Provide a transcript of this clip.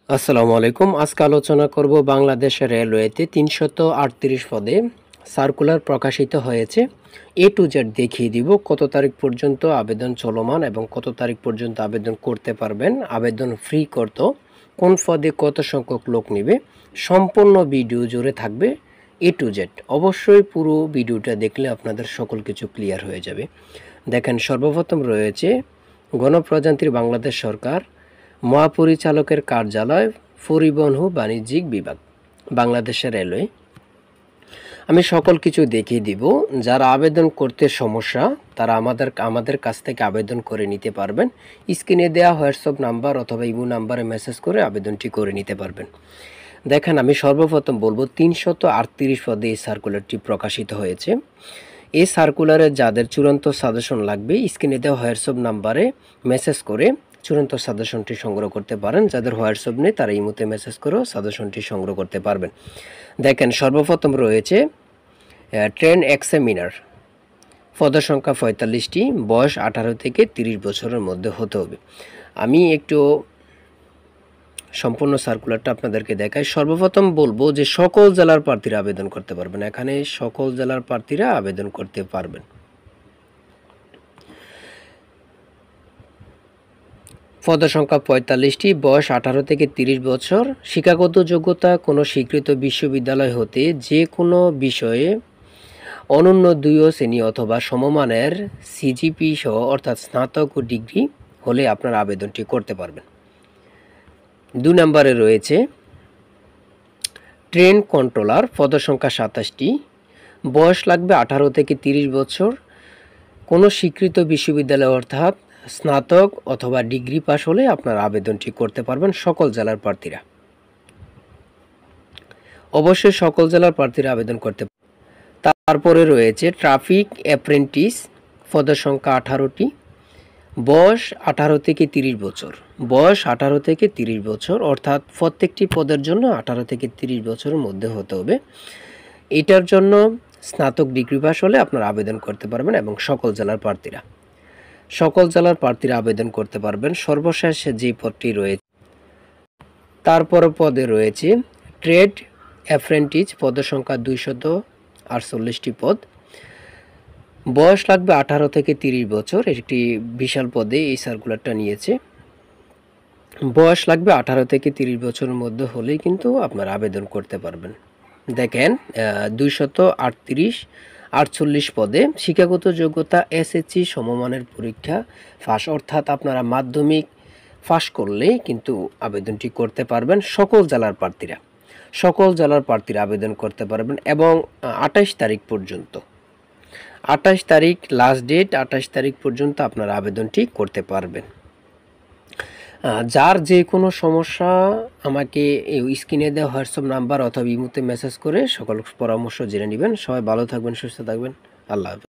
আসসালামু আলাইকুম। আজকে আলোচনা করব বাংলাদেশ রেলওয়েতে ৩৩৮ পদে সার্কুলার প্রকাশিত হয়েছে। এ টু জেড দেখিয়ে দিব কত তারিখ পর্যন্ত আবেদন চলমান এবং কত তারিখ পর্যন্ত আবেদন করতে পারবেন। আবেদন ফ্রি করত, কোন পদে কত সংখ্যক লোক নেবে, সম্পূর্ণ ভিডিও জুড়ে থাকবে এ টু জেড। অবশ্যই পুরো ভিডিওটা দেখলে আপনাদের সকল কিছু ক্লিয়ার হয়ে যাবে। দেখেন, সর্বপ্রথম রয়েছে গণপ্রজাতন্ত্রী বাংলাদেশ সরকার, মহাপরিচালকের কার্যালয়, পরিবহন ও বাণিজ্যিক বিভাগ, বাংলাদেশের রেলওয়ে। আমি সকল কিছু দেখিয়ে দিব। যারা আবেদন করতে সমস্যা তারা আমাদের কাছ থেকে আবেদন করে নিতে পারবেন। স্ক্রিনে দেওয়া হোয়াটসঅ্যাপ নাম্বার অথবা ইমো নাম্বারে মেসেজ করে আবেদনটি করে নিতে পারবেন। দেখেন, আমি সর্বপ্রথম বলবো ৩৩৮ পদে এই সার্কুলারটি প্রকাশিত হয়েছে। এই সার্কুলারে যাদের চূড়ান্ত সাজেশন লাগবে স্ক্রিনে দেওয়া হোয়াটসঅ্যাপ নাম্বারে মেসেজ করে চূড়ান্ত সাজেশনটি সংগ্রহ করতে পারেন। যাদের হোয়াটসঅ্যাপ নেই তারা ইমোতে মেসেজ করেও সাজেশনটি সংগ্রহ করতে পারবেন। দেখেন, সর্বপ্রথম রয়েছে ট্রেন এক্সামিনার, পদের সংখ্যা ৪৫টি, বয়স ১৮ থেকে ৩০ বছরের মধ্যে হতে হবে। আমি একটু সম্পূর্ণ সার্কুলারটা আপনাদেরকে দেখাই। সর্বপ্রথম বলবো যে সকল জেলার প্রার্থীরা আবেদন করতে পারবেন। এখানে সকল জেলার প্রার্থীরা আবেদন করতে পারবেন। পদের সংখ্যা ৪৫টি, বয়স ১৮ থেকে ৩০ বছর, শিক্ষাগত যোগ্যতা কোনো স্বীকৃত বিশ্ববিদ্যালয় হতে যে কোনো বিষয়ে অনন্য ২ শ্রেণী অথবা সমমানের সিজিপি সহ অর্থাৎ স্নাতক ও ডিগ্রি হলে আপনার আবেদনটি করতে পারবেন। ২ নম্বরে রয়েছে ট্রেন কন্ট্রোলার, পদের সংখ্যা ২৭টি, বয়স লাগবে ১৮ থেকে ৩০ বছর, কোনো স্বীকৃত বিশ্ববিদ্যালয় অর্থাৎ স্নাতক অথবা ডিগ্রি পাস হলে আপনার আবেদনটি করতে পারবেন সকল জেলার প্রার্থীরা। অবশ্যই সকল জেলার প্রার্থীরা আবেদন করতে। তারপরে রয়েছে ট্রাফিক অ্যাপ্রেন্টিস, পদের সংখ্যা ১৮টি, বয়স ১৮ থেকে ৩০ বছর, বয়স ১৮ থেকে ৩০ বছর অর্থাৎ প্রত্যেকটি পদের জন্য ১৮ থেকে ৩০ বছরের মধ্যে হতে হবে। এটার জন্য স্নাতক ডিগ্রি পাস হলে আপনারা আবেদন করতে পারবেন এবং সকল জেলার প্রার্থীরা আবেদন করতে পারবেন। সর্বশেষ যে পদটি রয়েছে তারপর পদে রয়েছে ট্রেড অ্যাপ্রেন্টিস, পদের সংখ্যা ২৪৮টি পদ, বয়স লাগবে ১৮ থেকে ৩০ বছর। একটি বিশাল পদে এই সার্কুলারটা নিয়েছে। বয়স লাগবে ১৮ থেকে ৩০ বছরের মধ্যে হলেই কিন্তু আপনারা আবেদন করতে পারবেন। দেখেন, ২৩৮ পদে শিক্ষাগত যোগ্যতা এসএসসি সমমানের পরীক্ষা পাস, অর্থাৎ আপনারা মাধ্যমিক পাস করলেই কিন্তু আবেদনটি করতে পারবেন। সকল জেলার প্রার্থীরা আবেদন করতে পারবেন এবং ২৮ তারিখ পর্যন্ত, ২৮ তারিখ লাস্ট ডেট, ২৮ তারিখ পর্যন্ত আপনারা আবেদনটি করতে পারবেন। যার যে কোনো সমস্যা আমাকে স্ক্রিনে দেওয়া হোয়াটসঅ্যাপ নাম্বার অথবা ইমোতে মেসেজ করে সকল পরামর্শ জেনে নেবেন। সবাই ভালো থাকবেন, সুস্থ থাকবেন। আল্লাহ হাফেজ।